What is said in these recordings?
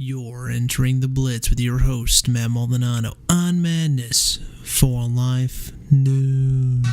You're entering the Blitz with your host, Matt Maldonado, on Madness4life News.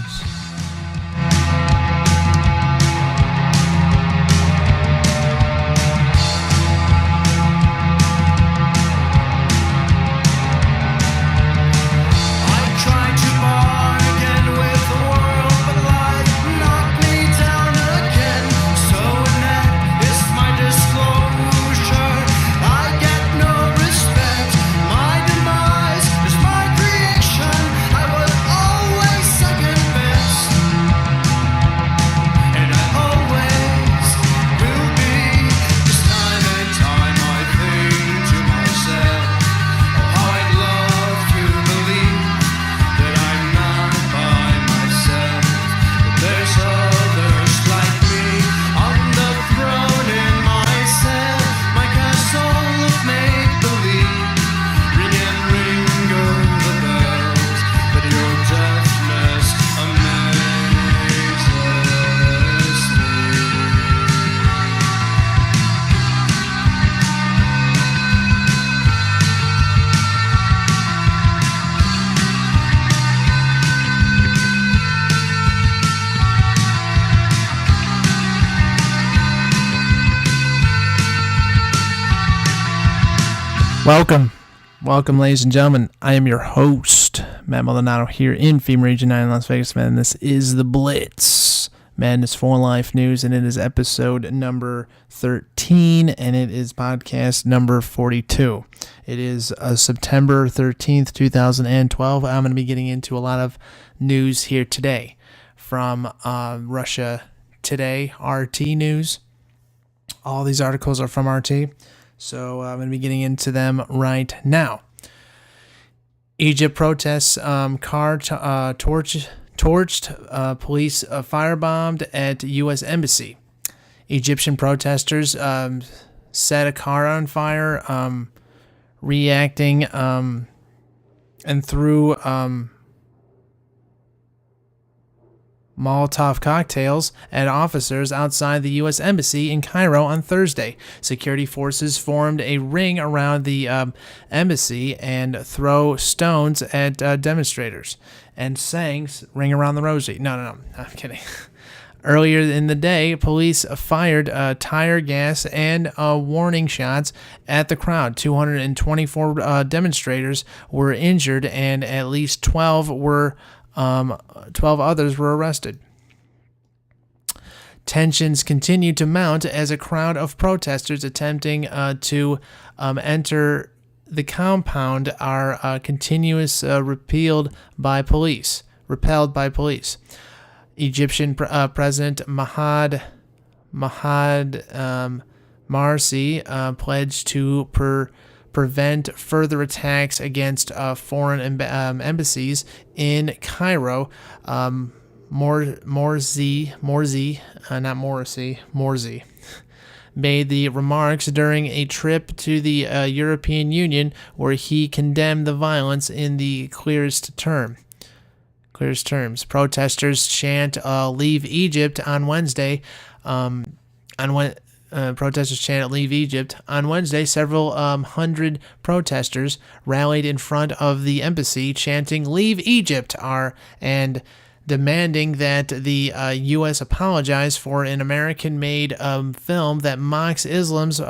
Welcome, ladies and gentlemen. I am your host, Matt Maldonado, here in FEMA Region 9 in Las Vegas, man. This is the Blitz, Madness4life News, and it is episode number 13, and it is podcast number 42. It is September 13th, 2012. I'm going to be getting into a lot of news here today from Russia Today, RT News. All these articles are from RT. So I'm going to be getting into them right now. Egypt protests, car torched, police firebombed at U.S. Embassy. Egyptian protesters set a car on fire, reacting and threw Molotov cocktails at officers outside the U.S. Embassy in Cairo on Thursday. Security forces formed a ring around the embassy and throw stones at demonstrators and sang Ring Around the Rosie. No, I'm kidding. Earlier in the day, police fired tear gas and warning shots at the crowd. 224 demonstrators were injured and at least 12 others were arrested. Tensions continue to mount as a crowd of protesters attempting to enter the compound are repelled by police. Egyptian President Mahad Marsi pledged to prevent further attacks against foreign embassies in Cairo. Morsi made the remarks during a trip to the European Union, where he condemned the violence in the clearest terms. Protesters chant "Leave Egypt" on Wednesday. Protesters chanted "Leave Egypt." On Wednesday, several hundred protesters rallied in front of the embassy, chanting "Leave Egypt" and demanding that the U.S. apologize for an American-made film that mocks Islam's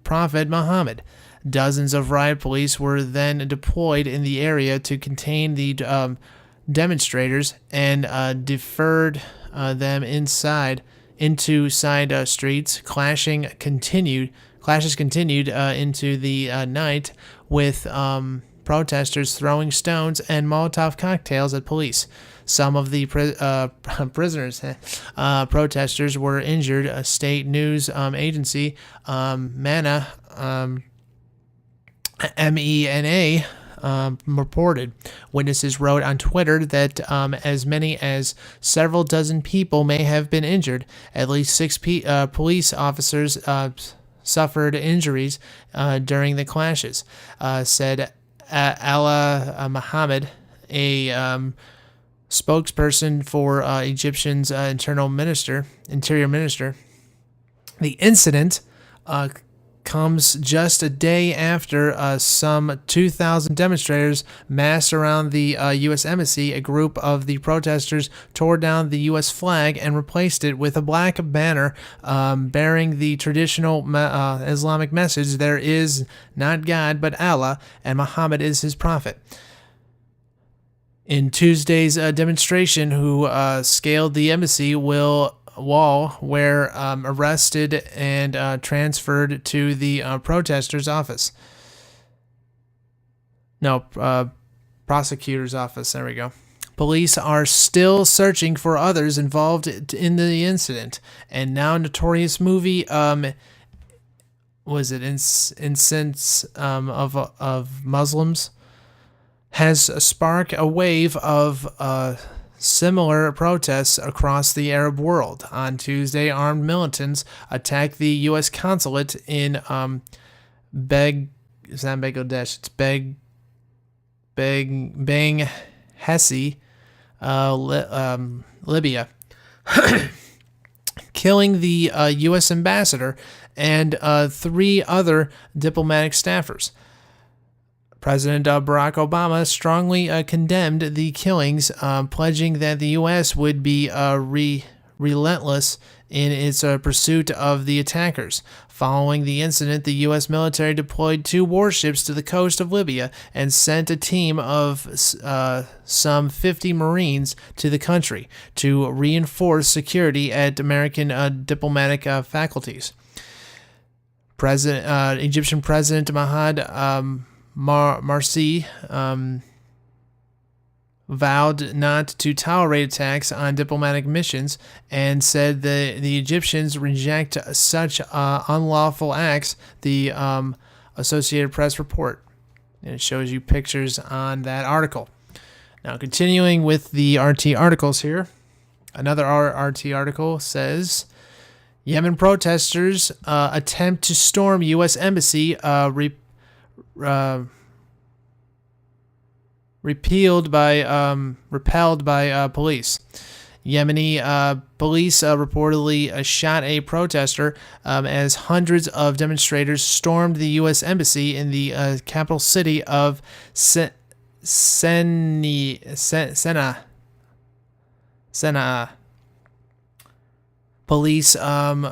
prophet Muhammad. Dozens of riot police were then deployed in the area to contain the demonstrators and deferred them into side streets. Clashes continued into the night, with protesters throwing stones and Molotov cocktails at police. Some of the protesters were injured. A state news agency, MENA, MENA, reported. Witnesses wrote on Twitter that as many as several dozen people may have been injured. At least 6 police officers suffered injuries during the clashes, said Ala Mohammed, a spokesperson for Egyptian's Interior Minister. The incident comes just a day after some 2,000 demonstrators massed around the U.S. Embassy. A group of the protesters tore down the U.S. flag and replaced it with a black banner bearing the traditional Islamic message, "There is not God but Allah, and Muhammad is his prophet." In Tuesday's demonstration, who scaled the embassy wall were arrested and transferred to the prosecutor's office. Prosecutor's office. There we go. Police are still searching for others involved in the incident. And now notorious movie, Incense of Muslims, has sparked a wave of similar protests across the Arab world. On Tuesday, armed militants attacked the U.S. consulate in it's not Bangladesh, it's Benghazi, Libya, killing the U.S. ambassador and 3 other diplomatic staffers. President Barack Obama strongly condemned the killings, pledging that the U.S. would be relentless in its pursuit of the attackers. Following the incident, the U.S. military deployed 2 warships to the coast of Libya and sent a team of some 50 Marines to the country to reinforce security at American diplomatic faculties. Egyptian President Mahmoud Morsi vowed not to tolerate attacks on diplomatic missions and said the Egyptians reject such unlawful acts, the Associated Press report. And it shows you pictures on that article. Now, continuing with the RT articles here, another RT article says, Yemen protesters attempt to storm U.S. embassy repelled by police. Yemeni police reportedly shot a protester as hundreds of demonstrators stormed the U.S. embassy in the capital city of Sana'a. Police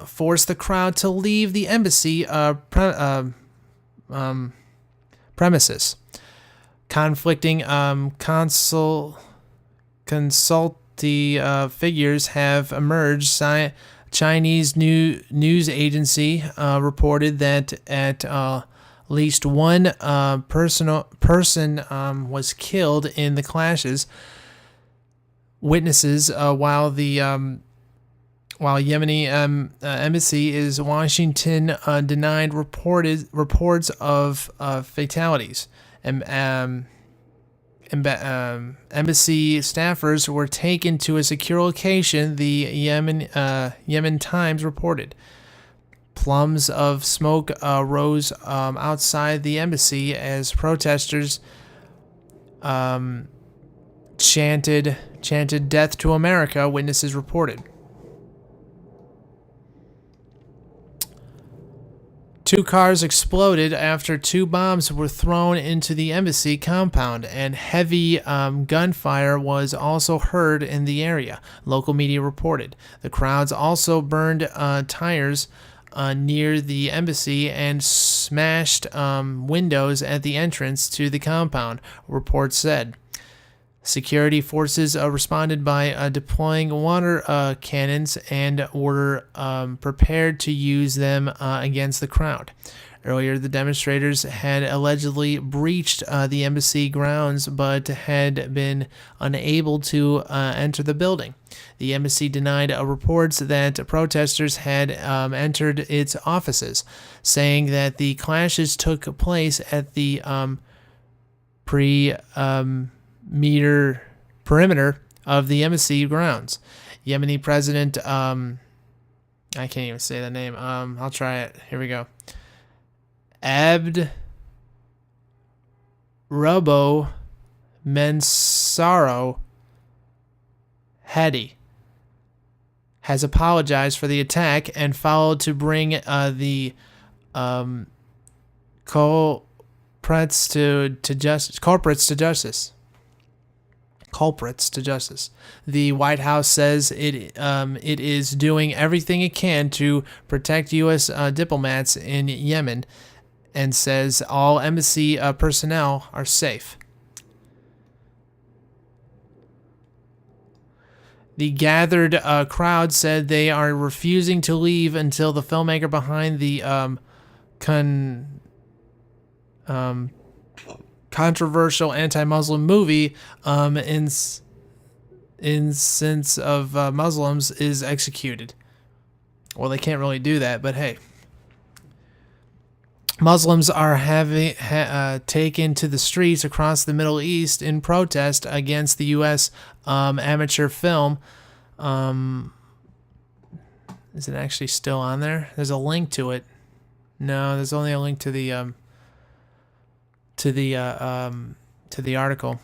forced the crowd to leave the embassy premises. Conflicting consulti figures have emerged. Chinese news agency reported that at least one person was killed in the clashes. Witnesses, while Yemeni embassy is Washington denied reports of fatalities. Embassy staffers were taken to a secure location, the Yemen Times reported. Plumes of smoke rose outside the embassy as protesters chanted "Death to America," witnesses reported. 2 cars exploded after 2 bombs were thrown into the embassy compound, and heavy gunfire was also heard in the area, local media reported. The crowds also burned tires near the embassy and smashed windows at the entrance to the compound, reports said. Security forces responded by deploying water cannons and were prepared to use them against the crowd. Earlier, the demonstrators had allegedly breached the embassy grounds but had been unable to enter the building. The embassy denied reports that protesters had entered its offices, saying that the clashes took place at the perimeter of the embassy grounds. Yemeni President, I can't even say the name. I'll try it. Here we go. Abd Rabbo Mensaro Hadi has apologized for the attack and vowed to bring the culprits to justice. Culprits to justice. The White House says it is doing everything it can to protect U.S. Diplomats in Yemen, and says all embassy personnel are safe. The gathered crowd said they are refusing to leave until the filmmaker behind the controversial anti-Muslim movie Incense of Muslims is executed. Well, they can't really do that, but hey. Muslims are having taken to the streets across the Middle East in protest against the U.S. Amateur film. Is it actually still on there? There's a link to it. No, there's only a link to the article.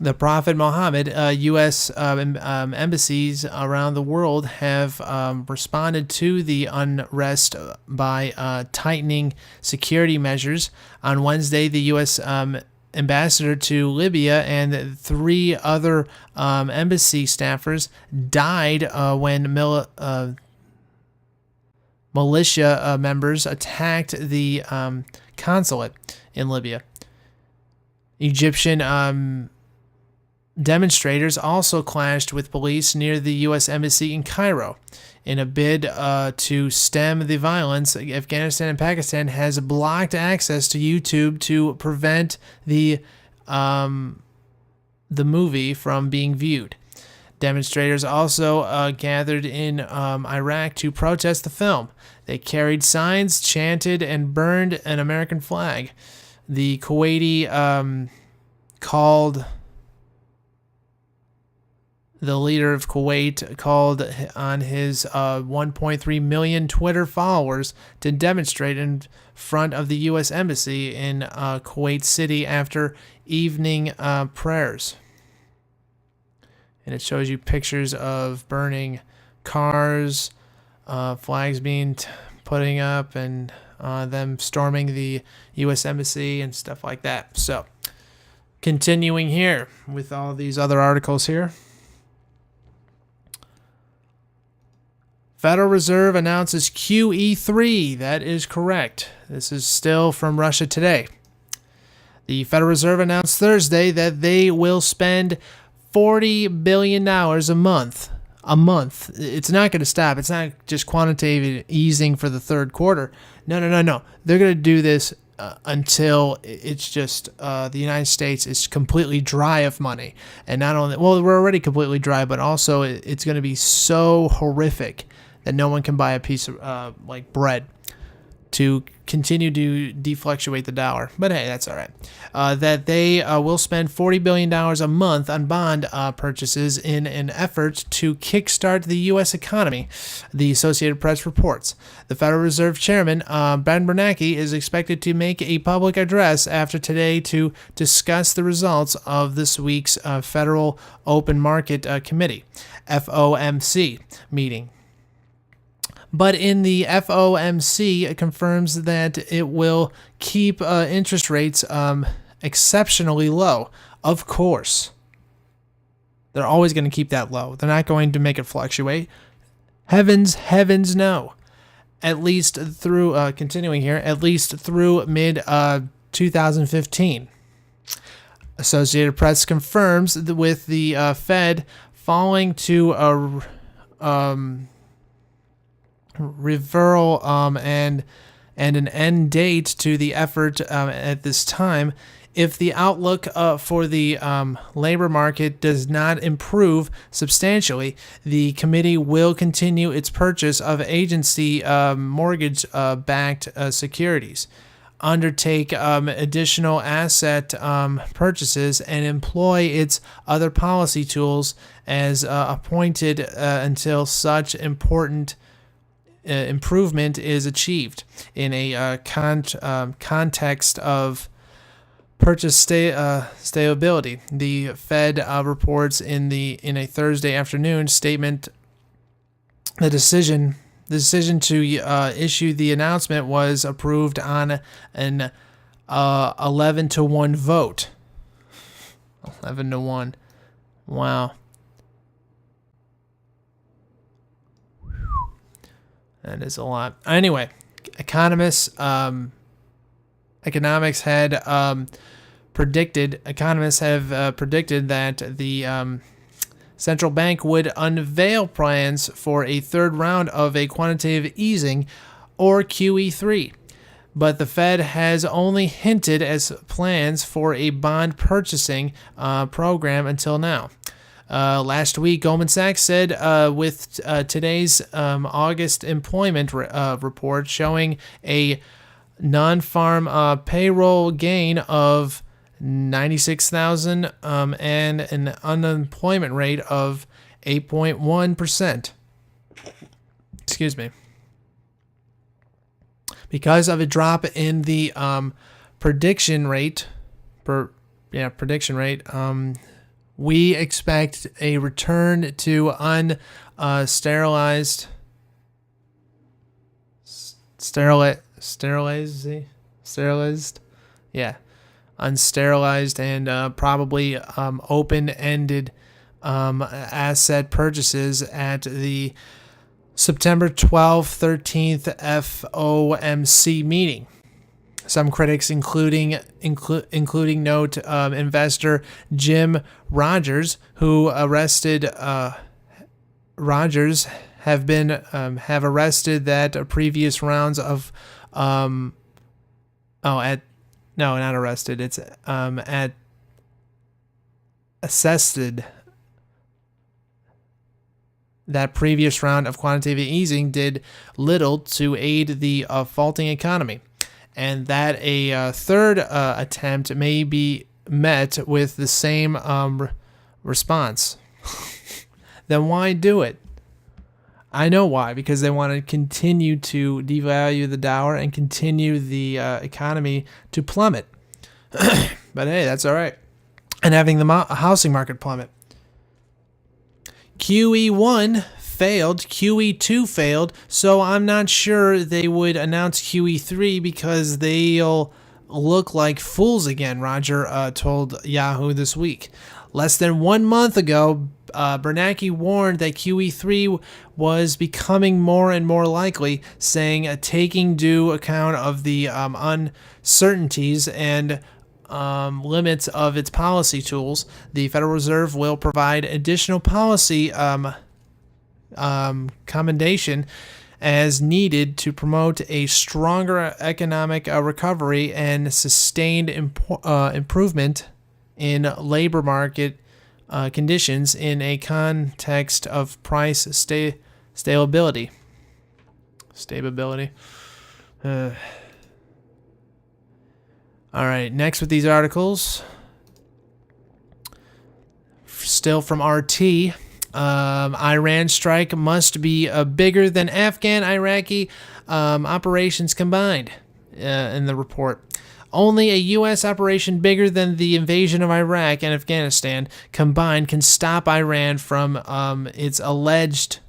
The Prophet Muhammad, U.S. Embassies around the world have responded to the unrest by tightening security measures. On Wednesday, the U.S. ambassador to Libya and 3 other embassy staffers died when militia members attacked the consulate in Libya. Egyptian demonstrators also clashed with police near the U.S. Embassy in Cairo. In a bid to stem the violence, Afghanistan and Pakistan has blocked access to YouTube to prevent the movie from being viewed. Demonstrators also gathered in Iraq to protest the film. They carried signs, chanted, and burned an American flag. The Kuwaiti the leader of Kuwait called on his 1.3 million Twitter followers to demonstrate in front of the U.S. Embassy in Kuwait City after evening prayers. And it shows you pictures of burning cars, flags being putting up, and them storming the U.S. Embassy and stuff like that. So, continuing here with all these other articles here. Federal Reserve announces QE3. That is correct. This is still from Russia Today. The Federal Reserve announced Thursday that they will spend $40 billion a month. It's not going to stop. It's not just quantitative easing for the third quarter. No. They're going to do this until it's just the United States is completely dry of money. And not only, well, we're already completely dry, but also it's going to be so horrific that no one can buy a piece of like bread to continue to defluctuate the dollar. But hey, that's all right. That they will spend $40 billion a month on bond purchases in an effort to kickstart the U.S. economy, the Associated Press reports. The Federal Reserve Chairman, Ben Bernanke, is expected to make a public address after today to discuss the results of this week's Federal Open Market Committee, FOMC, meeting. But in the FOMC, it confirms that it will keep interest rates exceptionally low. Of course. They're always going to keep that low. They're not going to make it fluctuate. Heavens no. At least through, continuing here, at least through mid-2015. Associated Press confirms that with the Fed falling to a reversal and an end date to the effort at this time, if the outlook for the labor market does not improve substantially, the committee will continue its purchase of agency mortgage-backed securities, undertake additional asset purchases, and employ its other policy tools as appointed until such important improvement is achieved in a context of purchase stability. The Fed reports in a Thursday afternoon statement the decision The decision to issue the announcement was approved on an 11-1 vote. 11-1. Wow. That is a lot. Anyway, economists have predicted that the central bank would unveil plans for a third round of a quantitative easing, or QE3. But the Fed has only hinted at plans for a bond purchasing program until now. Last week, Goldman Sachs said with today's August employment report showing a non-farm payroll gain of 96,000 and an unemployment rate of 8.1%. Excuse me. Because of a drop in the prediction rate, we expect a return to unsterilized and probably open-ended asset purchases at the September 12th, 13th FOMC meeting. Some critics, including investor Jim Rogers, who have arrested that previous rounds of assessed that previous round of quantitative easing did little to aid the faltering economy, and that a third attempt may be met with the same response. Then why do it? I know why, because they want to continue to devalue the dollar and continue the economy to plummet. But hey, that's all right. And having the housing market plummet. QE1 failed, QE2 failed, so I'm not sure they would announce QE3 because they'll look like fools again, Roger told Yahoo this week. Less than 1 month ago, Bernanke warned that QE3 was becoming more and more likely, saying taking due account of the uncertainties and limits of its policy tools, the Federal Reserve will provide additional policy commendation as needed to promote a stronger economic recovery and sustained improvement in labor market conditions in a context of price stability. All right, next with these articles, still from RT, Iran strike must be bigger than Afghan, Iraqi operations combined, in the report. Only a U.S. operation bigger than the invasion of Iraq and Afghanistan combined can stop Iran from its alleged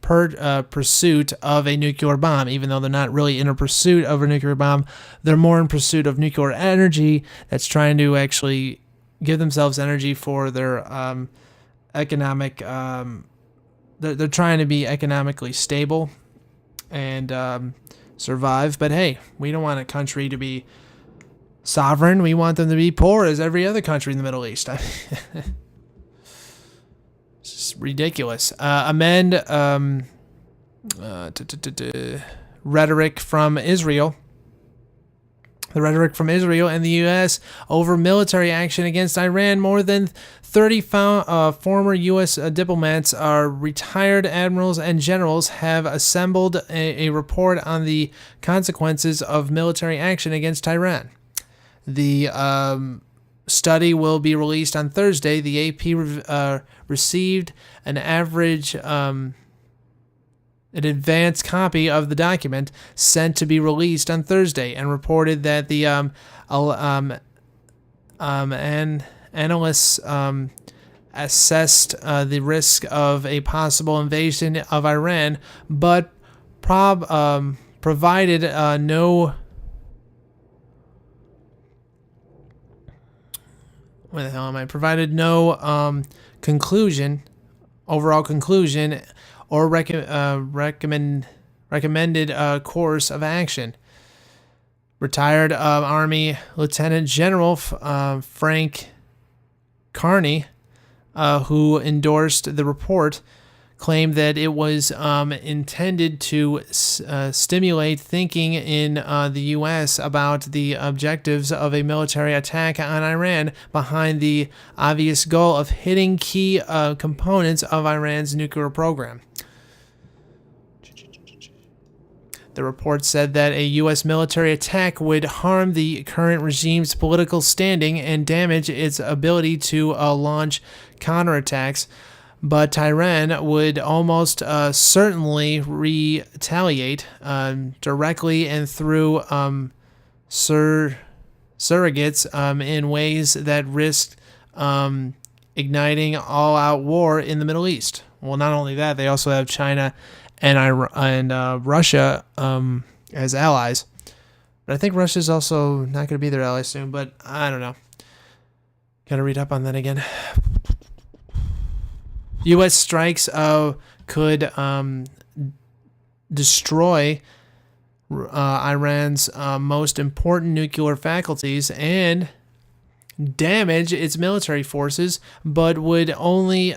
pursuit of a nuclear bomb, even though they're not really in a pursuit of a nuclear bomb. They're more in pursuit of nuclear energy that's trying to actually give themselves energy for their economic... they're trying to be economically stable and survive. But hey, we don't want a country to be sovereign. We want them to be poor as every other country in the Middle East. It's ridiculous. Amend rhetoric from Israel. The rhetoric from Israel and the U.S. over military action against Iran. More than 30 former U.S. diplomats, retired admirals, and generals have assembled a report on the consequences of military action against Iran. The study will be released on Thursday. The AP received an advanced copy of the document sent to be released on Thursday, and reported that the analysts assessed the risk of a possible invasion of Iran, but provided no. What the hell am I? Provided no overall conclusion, or recommended course of action. Retired Army Lieutenant General Frank Carney, who endorsed the report, claimed that it was intended to stimulate thinking in the U.S. about the objectives of a military attack on Iran behind the obvious goal of hitting key components of Iran's nuclear program. The report said that a U.S. military attack would harm the current regime's political standing and damage its ability to launch counterattacks, but Tehran would almost certainly retaliate directly and through surrogates in ways that risked igniting all-out war in the Middle East. Well, not only that, they also have China and Russia as allies. But I think Russia's also not going to be their ally soon, but I don't know. Got to read up on that again. U.S. strikes could destroy Iran's most important nuclear faculties and damage its military forces, but would only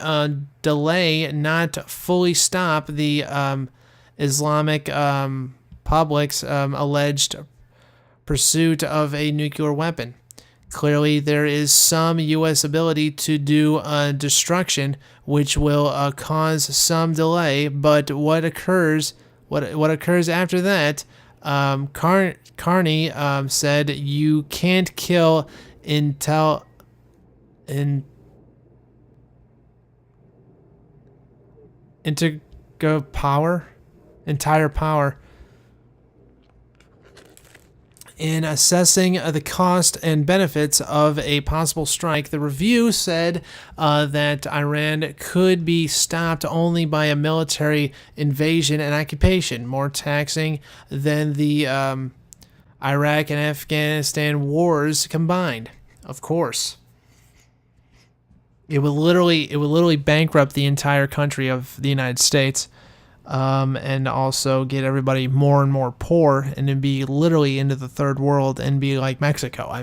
delay, not fully stop, the Islamic Republic's alleged pursuit of a nuclear weapon. Clearly, there is some U.S. ability to do destruction, which will cause some delay. But what occurs after that? Carney said, "You can't kill entire power." In assessing the cost and benefits of a possible strike, the review said that Iran could be stopped only by a military invasion and occupation, more taxing than the Iraq and Afghanistan wars combined. Of course, it would literally bankrupt the entire country of the United States. And also get everybody more and more poor, and then be literally into the third world and be like Mexico. I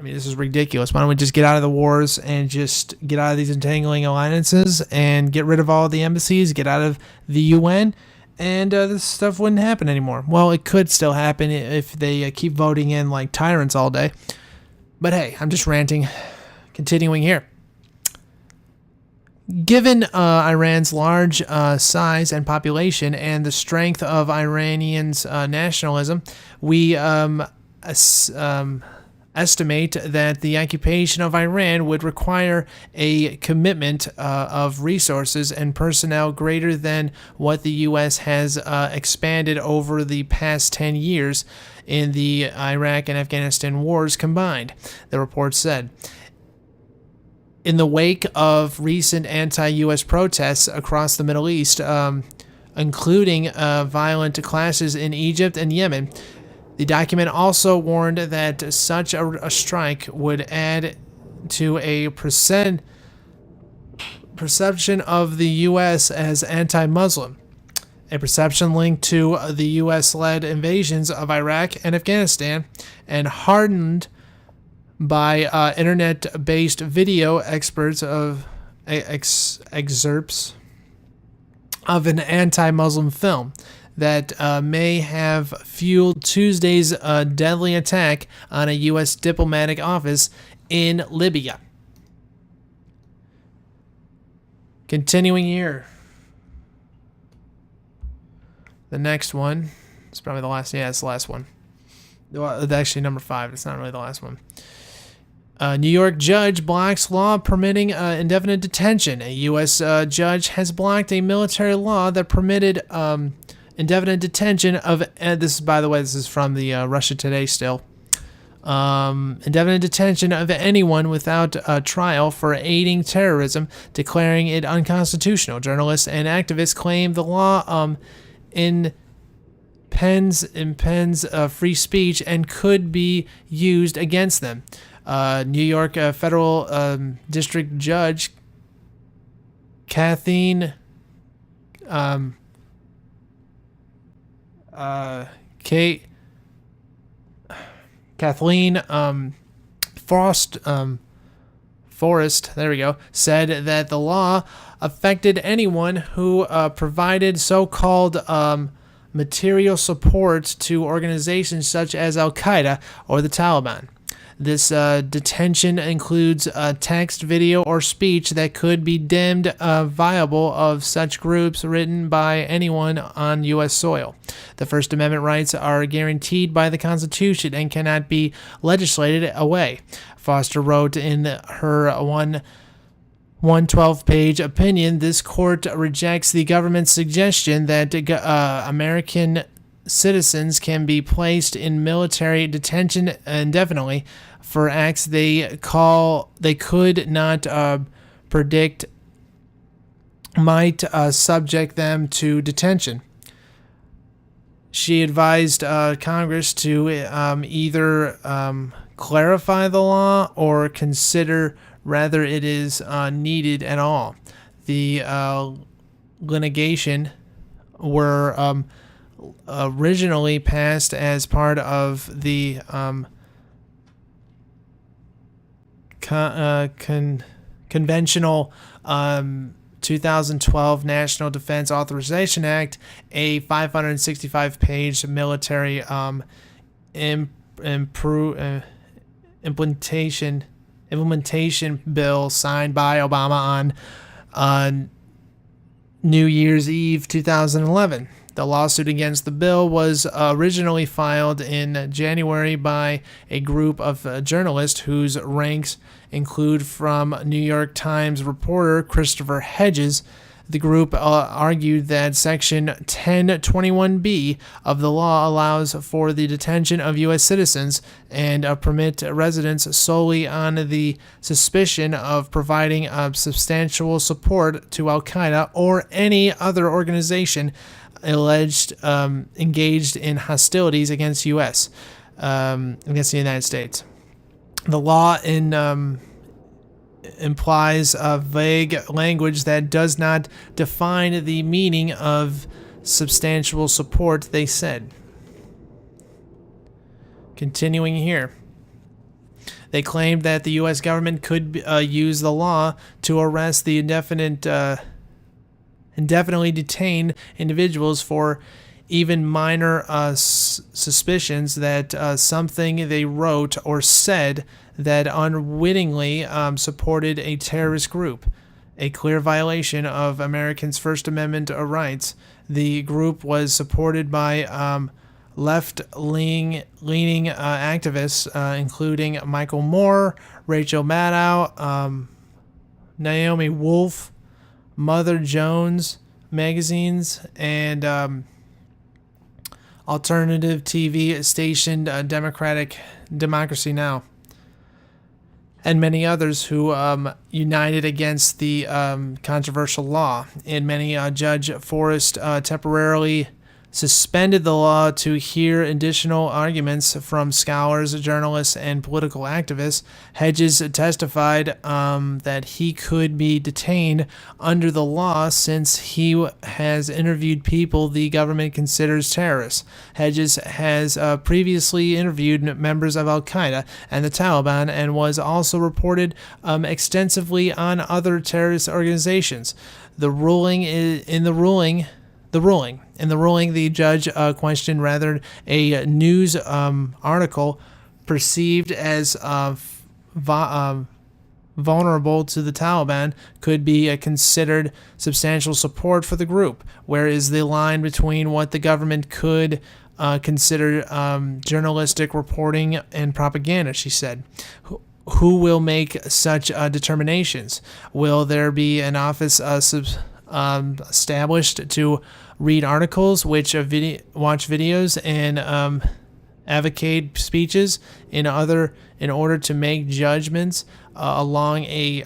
mean, this is ridiculous. Why don't we just get out of the wars and just get out of these entangling alliances and get rid of all the embassies, get out of the UN, and this stuff wouldn't happen anymore. Well, it could still happen if they keep voting in like tyrants all day. But hey, I'm just ranting. Continuing here. Given Iran's large size and population and the strength of Iranians' nationalism, we estimate that the occupation of Iran would require a commitment of resources and personnel greater than what the U.S. has expanded over the past 10 years in the Iraq and Afghanistan wars combined, the report said. In the wake of recent anti-U.S. protests across the Middle East, including violent clashes in Egypt and Yemen, the document also warned that such a strike would add to a perception of the U.S. as anti-Muslim, a perception linked to the U.S.-led invasions of Iraq and Afghanistan, and hardened by internet-based video excerpts of an anti-Muslim film that may have fueled Tuesday's deadly attack on a U.S. diplomatic office in Libya. Continuing here. The next one is probably the last. Yeah, it's the last one. Well, actually, number 5. It's not really the last one. New York judge blocks law permitting indefinite detention. A U.S. Judge has blocked a military law that permitted indefinite detention of. This is, by the way, this is from the Russia Today still. indefinite detention of anyone without a trial for aiding terrorism, declaring it unconstitutional. Journalists and activists claim the law impends free speech and could be used against them. New York federal district judge Kathleen Forrest, there we go, said that the law affected anyone who provided so-called material support to organizations such as Al-Qaeda or the Taliban. This detention includes text, video, or speech that could be deemed viable of such groups written by anyone on U.S. soil. The First Amendment rights are guaranteed by the Constitution and cannot be legislated away. Foster wrote in her 112-page opinion, this court rejects the government's suggestion that American citizens can be placed in military detention indefinitely for acts they could not predict might subject them to detention. She advised Congress to either clarify the law or consider whether it is needed at all. The litigation were originally passed as part of the conventional 2012 National Defense Authorization Act, a 565-page military implementation bill signed by Obama on New Year's Eve 2011. The lawsuit against the bill was originally filed in January by a group of journalists whose ranks include from New York Times reporter Christopher Hedges. The group argued that Section 1021B of the law allows for the detention of U.S. citizens and permit residents solely on the suspicion of providing substantial support to Al-Qaeda or any other organization alleged engaged in hostilities against the United States. The law implies a vague language that does not define the meaning of substantial support, they said. Continuing here. They claimed that the U.S. government could use the law to arrest the indefinitely detained individuals for even minor suspicions that something they wrote or said that unwittingly supported a terrorist group, a clear violation of Americans' First Amendment rights. The group was supported by left-leaning activists, including Michael Moore, Rachel Maddow, Naomi Wolf, Mother Jones magazines, and alternative TV station Democracy Now!, and many others who united against the controversial law. In many, Judge Forrest temporarily suspended the law to hear additional arguments from scholars, journalists, and political activists. Hedges testified that he could be detained under the law since he has interviewed people the government considers terrorists. Hedges has previously interviewed members of Al-Qaeda and the Taliban and was also reported extensively on other terrorist organizations. In the ruling, the judge questioned whether a news article perceived as vulnerable to the Taliban could be considered substantial support for the group. Where is the line between what the government could consider journalistic reporting and propaganda, she said. Who will make such determinations? Will there be an office established to read articles, watch videos, and advocate speeches in order to make judgments along a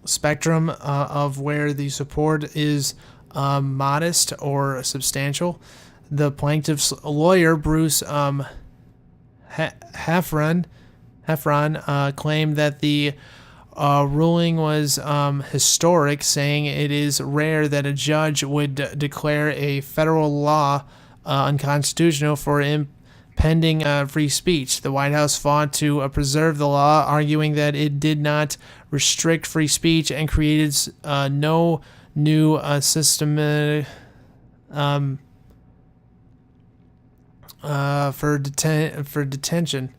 spectrum of where the support is modest or substantial. The plaintiff's lawyer, Bruce Heffron, claimed that the ruling was historic, saying it is rare that a judge would declare a federal law unconstitutional for impending free speech. The White House fought to preserve the law, arguing that it did not restrict free speech and created no new system for detention.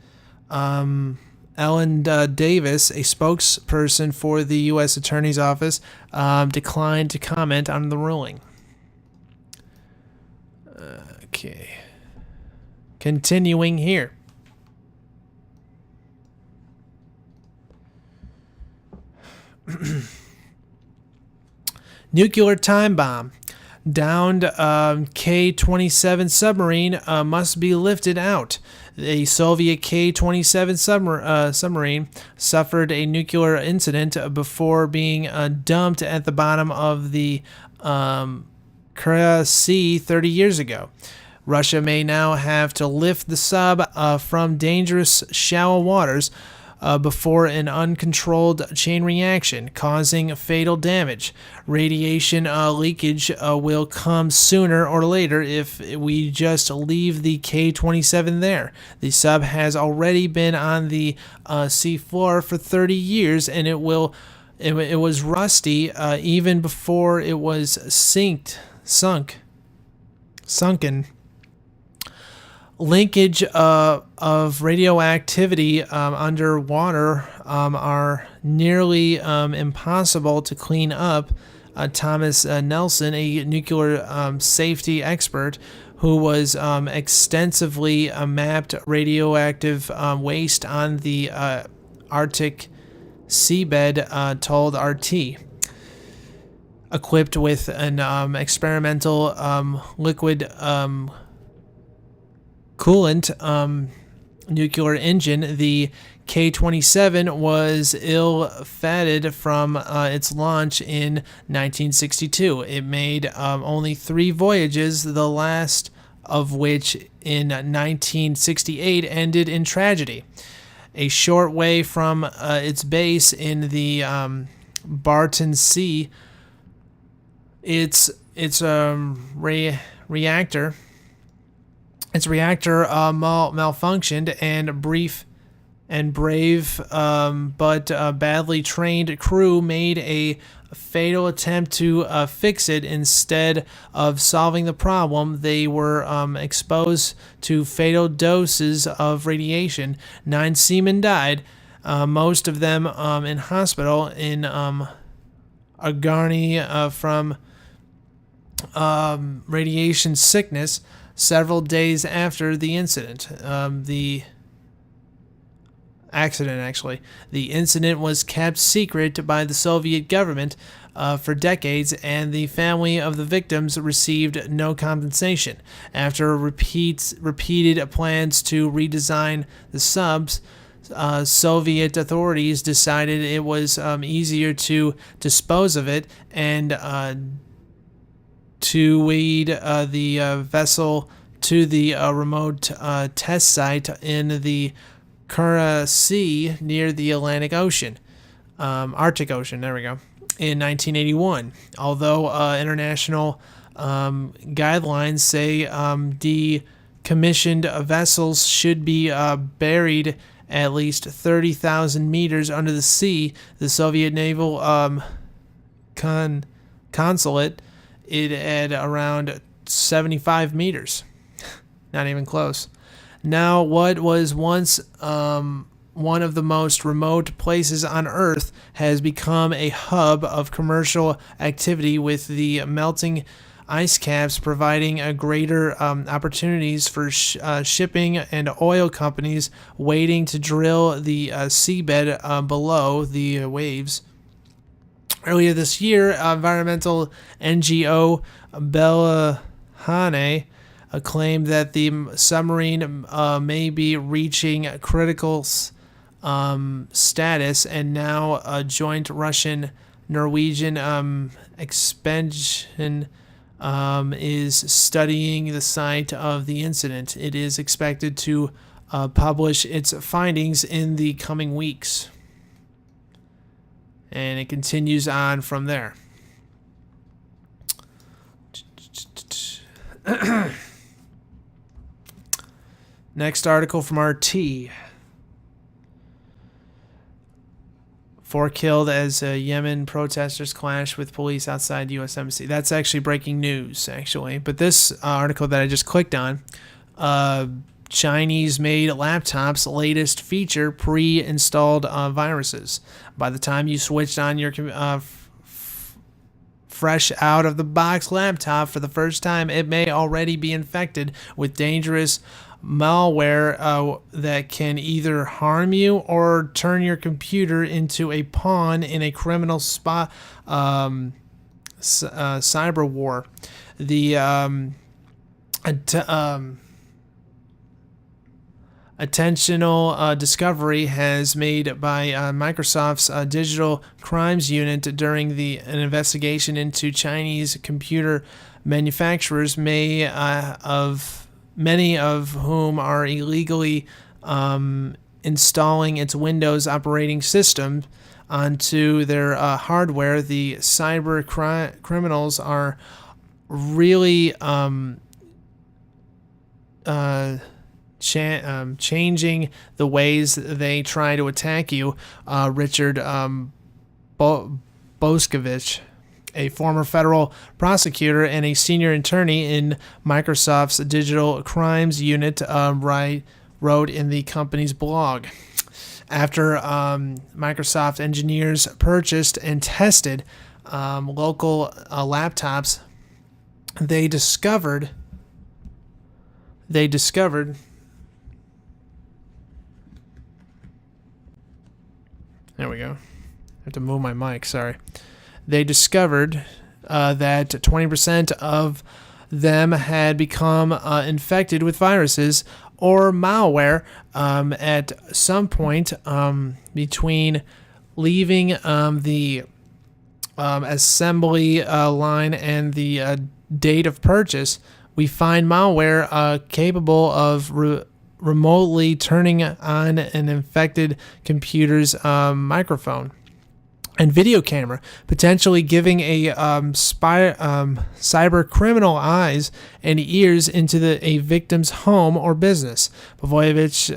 Ellen Davis, a spokesperson for the U.S. Attorney's Office, declined to comment on the ruling. Okay. Continuing here. Nuclear time bomb. Downed K-27 submarine must be lifted out. A Soviet K-27 submarine suffered a nuclear incident before being dumped at the bottom of the Kara Sea 30 years ago. Russia may now have to lift the sub from dangerous shallow waters before an uncontrolled chain reaction, causing fatal damage. Radiation leakage will come sooner or later if we just leave the K-27 there. The sub has already been on the sea floor for 30 years, and it was rusty even before it was sunken. Linkage of radioactivity underwater are nearly impossible to clean up. Thomas Nelson, a nuclear safety expert who was extensively mapped radioactive waste on the Arctic seabed, told RT. Equipped with an experimental liquid coolant nuclear engine, the K-27 was ill-fated from its launch in 1962. It made only 3 voyages, the last of which in 1968 ended in tragedy. A short way from its base in the Barton Sea, its reactor malfunctioned, and brave but badly trained crew made a fatal attempt to fix it. Instead of solving the problem, they were exposed to fatal doses of radiation. 9 seamen died, most of them in hospital in Afghan from radiation sickness. Several days after the incident, the incident was kept secret by the Soviet government for decades, and the family of the victims received no compensation. After repeated plans to redesign the subs, Soviet authorities decided it was easier to dispose of it and to lead the vessel to the remote test site in the Kara Sea near the Arctic Ocean. There we go. In 1981, although international guidelines say decommissioned vessels should be buried at least 30,000 meters under the sea, the Soviet naval consulate it at around 75 meters. Not even close. Now, what was once one of the most remote places on Earth has become a hub of commercial activity, with the melting ice caps providing a greater opportunities for shipping and oil companies waiting to drill the seabed below the waves. Earlier this year, environmental NGO Bellahane claimed that the submarine may be reaching critical status, and now a joint Russian-Norwegian expedition is studying the site of the incident. It is expected to publish its findings in the coming weeks. And it continues on from there. Next article from RT. 4 killed as Yemen protesters clash with police outside U.S. Embassy. That's actually breaking news, actually. But this article that I just clicked on, Chinese-made laptops' latest feature pre-installed viruses. By the time you switched on your fresh out-of-the-box laptop for the first time, it may already be infected with dangerous malware that can either harm you or turn your computer into a pawn in a criminal cyber war. The attentional discovery has made by Microsoft's digital crimes unit during an investigation into Chinese computer manufacturers, many of whom are illegally installing its Windows operating system onto their hardware. The cyber criminals are really changing the ways they try to attack you. Richard Boscovich, a former federal prosecutor and a senior attorney in Microsoft's digital crimes unit, wrote in the company's blog. After Microsoft engineers purchased and tested local laptops, they discovered. There we go. I have to move my mic, sorry. They discovered that 20% of them had become infected with viruses or malware at some point between leaving the assembly line and the date of purchase. We find malware capable of remotely turning on an infected computer's microphone and video camera, potentially giving a cyber criminal eyes and ears into a victim's home or business. Pavlovich,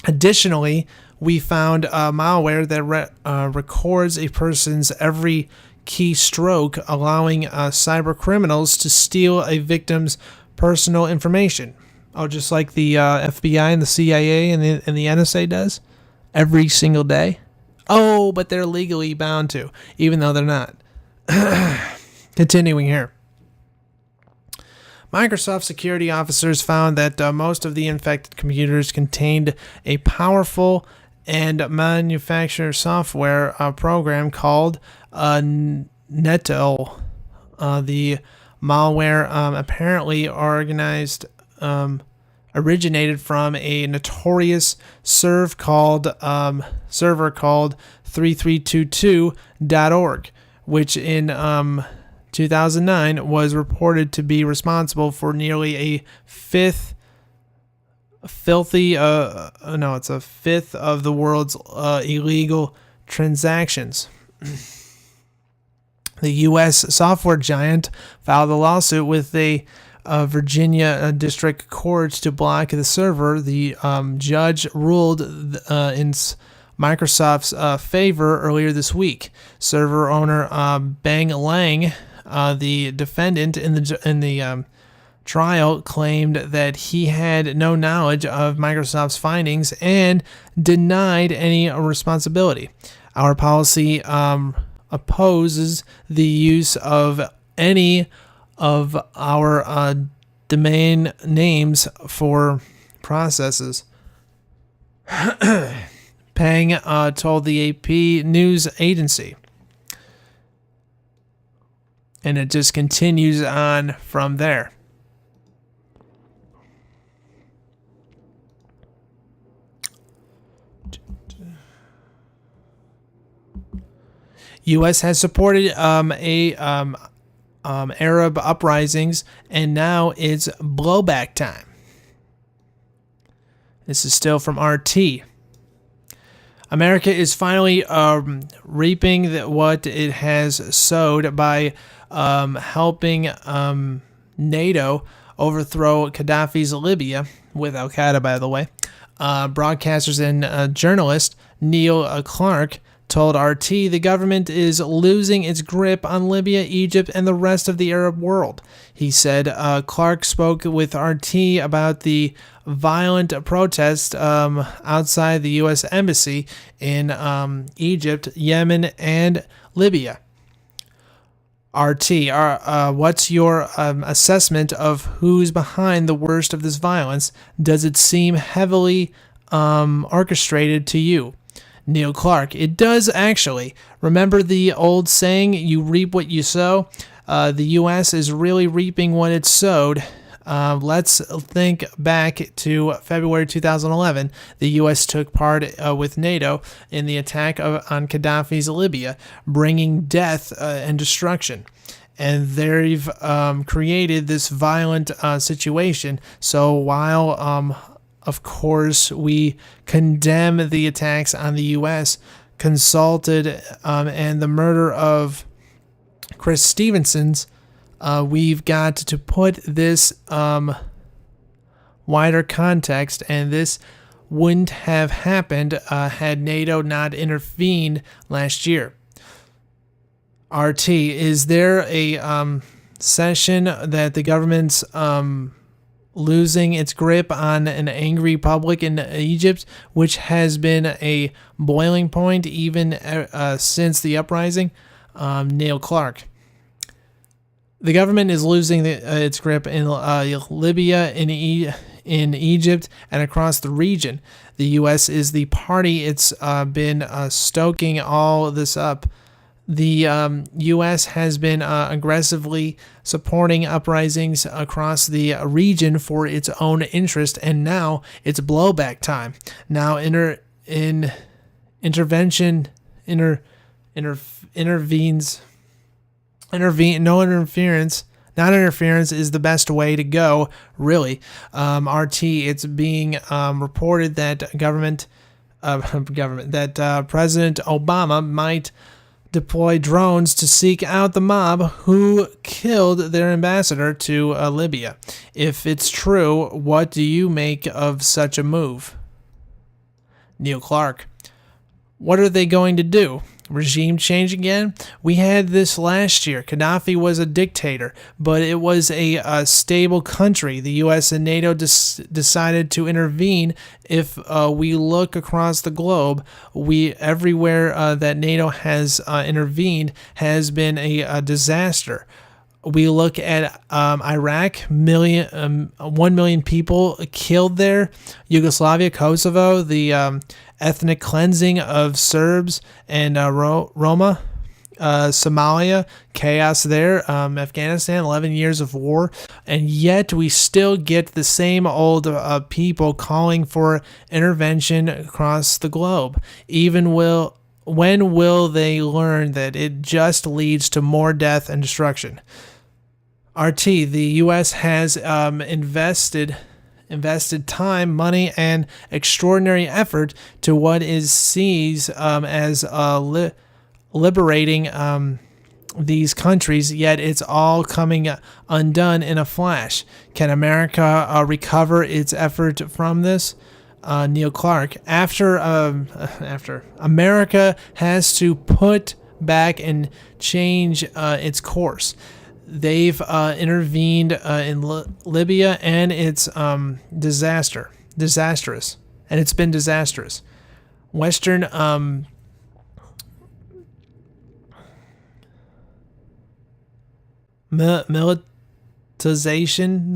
additionally, we found malware that records a person's every keystroke, allowing cyber criminals to steal a victim's personal information. Oh, just like the FBI and the CIA and the NSA does every single day. Oh, but they're legally bound to, even though they're not. Continuing here. Microsoft security officers found that most of the infected computers contained a powerful and manufactured software program called Netel. The malware apparently originated from a notorious server called 3322.org, which in 2009 was reported to be responsible for nearly a fifth of the world's illegal transactions. The U.S. software giant filed a lawsuit with the Virginia District Court to block the server. The judge ruled in Microsoft's favor earlier this week. Server owner Bang Lang, the defendant in the trial, claimed that he had no knowledge of Microsoft's findings and denied any responsibility. Our policy opposes the use of any of our domain names for processes. Pang told the AP news agency. And it just continues on from there. U.S. has supported Arab uprisings, and now it's blowback time. This is still from RT. America is finally reaping what it has sowed by helping NATO overthrow Gaddafi's Libya, with Al-Qaeda, by the way. Broadcasters and journalist Neil Clark told RT the government is losing its grip on Libya, Egypt, and the rest of the Arab world. He said Clark spoke with RT about the violent protest outside the U.S. Embassy in Egypt, Yemen, and Libya. RT, what's your assessment of who's behind the worst of this violence? Does it seem heavily orchestrated to you? Neil Clark, it does actually. Remember the old saying, you reap what you sow? The U.S. is really reaping what it sowed. Let's think back to February 2011. The U.S. took part with NATO in the attack on Gaddafi's Libya, bringing death and destruction. And they've created this violent situation. So while of course, we condemn the attacks on the U.S., consulted, and the murder of Chris Stevenson's. We've got to put this wider context, and this wouldn't have happened had NATO not intervened last year. RT, is there a session that the government's losing its grip on an angry public in Egypt, which has been a boiling point even since the uprising? Neil Clark. The government is losing its grip in Libya, in Egypt, and across the region. The U.S. is the party. It's been stoking all this up. The U.S. has been aggressively supporting uprisings across the region for its own interest, and now it's blowback time. Now Non-interference is the best way to go, really. RT, it's being reported that President Obama might deploy drones to seek out the mob who killed their ambassador to Libya. If it's true, what do you make of such a move? Neil Clark. What are they going to do? Regime change again? We had this last year. Gaddafi was a dictator, but it was a stable country. The U.S. and NATO decided to intervene. If we look across the globe, everywhere that NATO has intervened has been a disaster. We look at Iraq, 1 million people killed there. Yugoslavia, Kosovo, the ethnic cleansing of Serbs and Roma. Somalia, chaos there. Afghanistan, 11 years of war. And yet we still get the same old people calling for intervention across the globe. When will they learn that it just leads to more death and destruction? RT, the U.S. has invested time, money, and extraordinary effort to what is seized as liberating these countries, yet it's all coming undone in a flash. Can America recover its effort from this? Neil Clark. After America has to put back and change its course. They've intervened in Libya, and it's disastrous, and it's been disastrous. Western militarization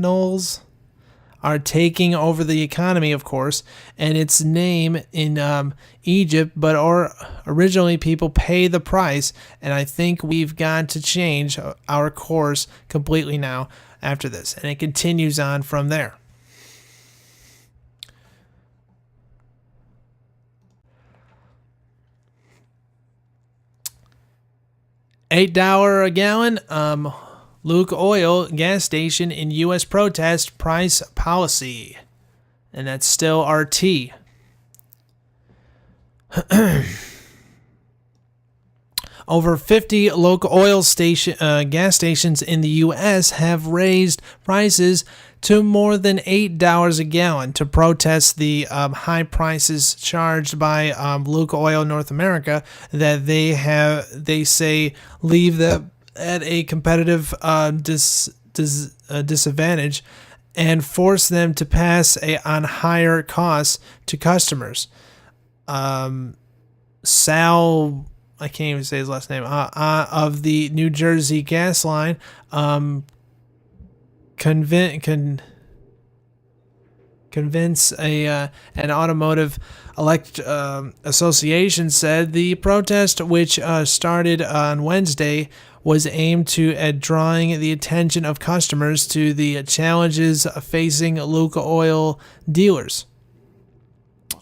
are taking over the economy, of course, and its name in Egypt, but originally people pay the price, and I think we've got to change our course completely now after this, and it continues on from there. $8 a gallon. Lukoil gas station in U.S. protest price policy. And that's still RT. Over 50 Lukoil gas stations in the U.S. have raised prices to more than $8 a gallon to protest the high prices charged by Lukoil North America that they say leave them at a competitive disadvantage and force them to pass on higher costs to customers. Sal, I can't even say his last name, of the New Jersey gas line, convince an automotive association said the protest, which started on Wednesday, was aimed at drawing the attention of customers to the challenges facing Lukoil dealers.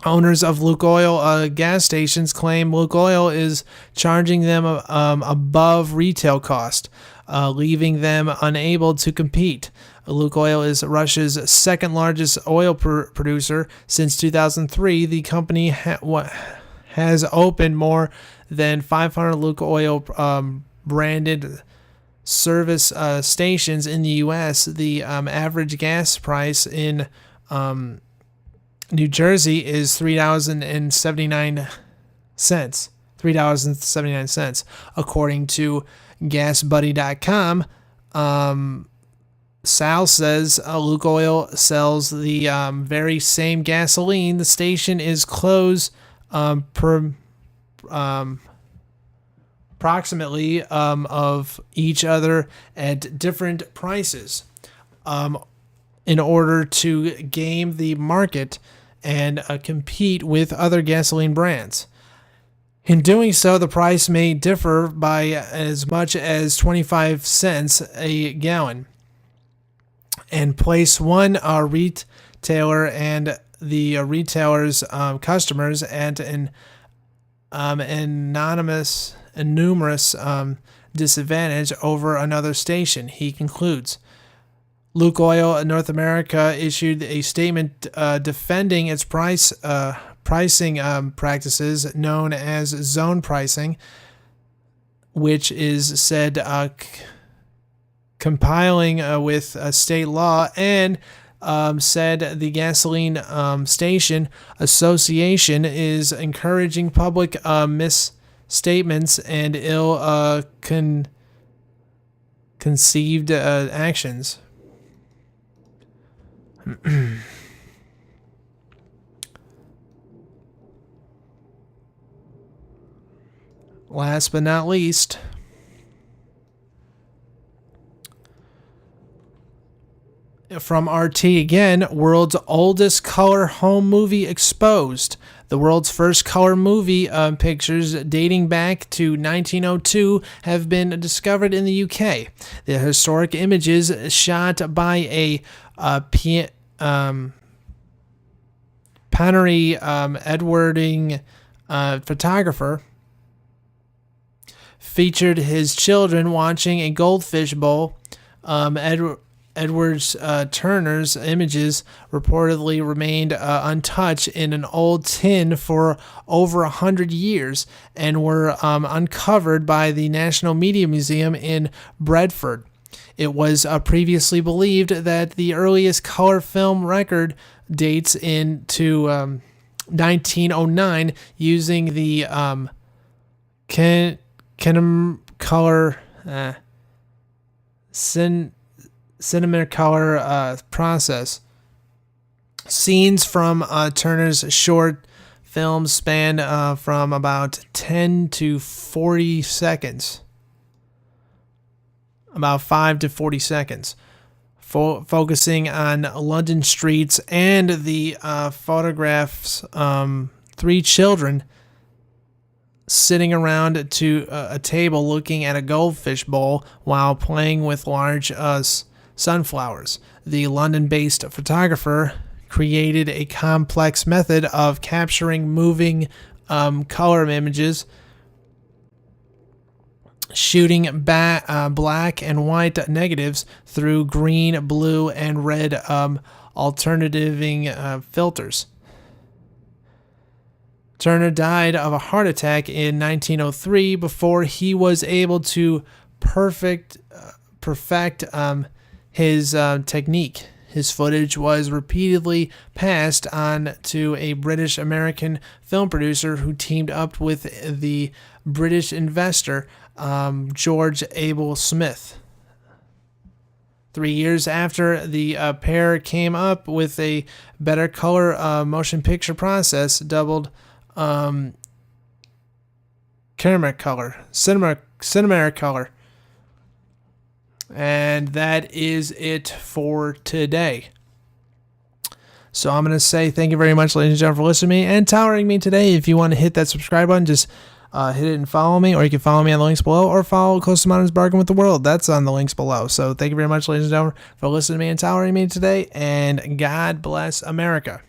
Owners of Lukoil gas stations claim Lukoil is charging them above retail cost, leaving them unable to compete. Lukoil is Russia's second largest oil producer. Since 2003, the company has opened more than 500 Lukoil branded service stations in the U.S. The average gas price in New Jersey is $3.79. $3.79, according to GasBuddy.com. Sal says Lukoil sells the very same gasoline. The station is closed approximately of each other at different prices in order to game the market and compete with other gasoline brands. In doing so, the price may differ by as much as 25 cents a gallon, and place one retailer and the retailer's customers at an enormous disadvantage over another station, he concludes. Lukoil North America issued a statement defending its pricing practices known as zone pricing, which is said compiling with state law, and said the gasoline station association is encouraging public misstatements and ill conceived actions. Last but not least, from RT again, world's oldest color home movie exposed. The world's first color movie pictures dating back to 1902 have been discovered in the UK. The historic images, shot by a Panery Edwarding photographer, featured his children watching a goldfish bowl. Edwards Turner's images reportedly remained untouched in an old tin for over 100 years and were uncovered by the National Media Museum in Bradford. It was previously believed that the earliest color film record dates into 1909 using the Kinemacolor Cinemacolor process. Scenes from Turner's short films span from about 10 to 40 seconds. About 5 to 40 seconds. focusing on London streets, and the photographs 3 children sitting around to a table looking at a goldfish bowl while playing with large sunflowers. The London-based photographer created a complex method of capturing moving color images, shooting black and white negatives through green, blue, and red alternating filters. Turner died of a heart attack in 1903 before he was able to perfect his technique. His footage was repeatedly passed on to a British-American film producer who teamed up with the British investor George Abel Smith. 3 years after the pair came up with a better color motion picture process, dubbed cinematic color. And that is it for today. So I'm going to say thank you very much, ladies and gentlemen, for listening to me and tolerating me today. If you want to hit that subscribe button, just hit it and follow me, or you can follow me on the links below, or follow Close to Modern's Bargain with the World. That's on the links below. So thank you very much, ladies and gentlemen, for listening to me and tolerating me today, and God bless America.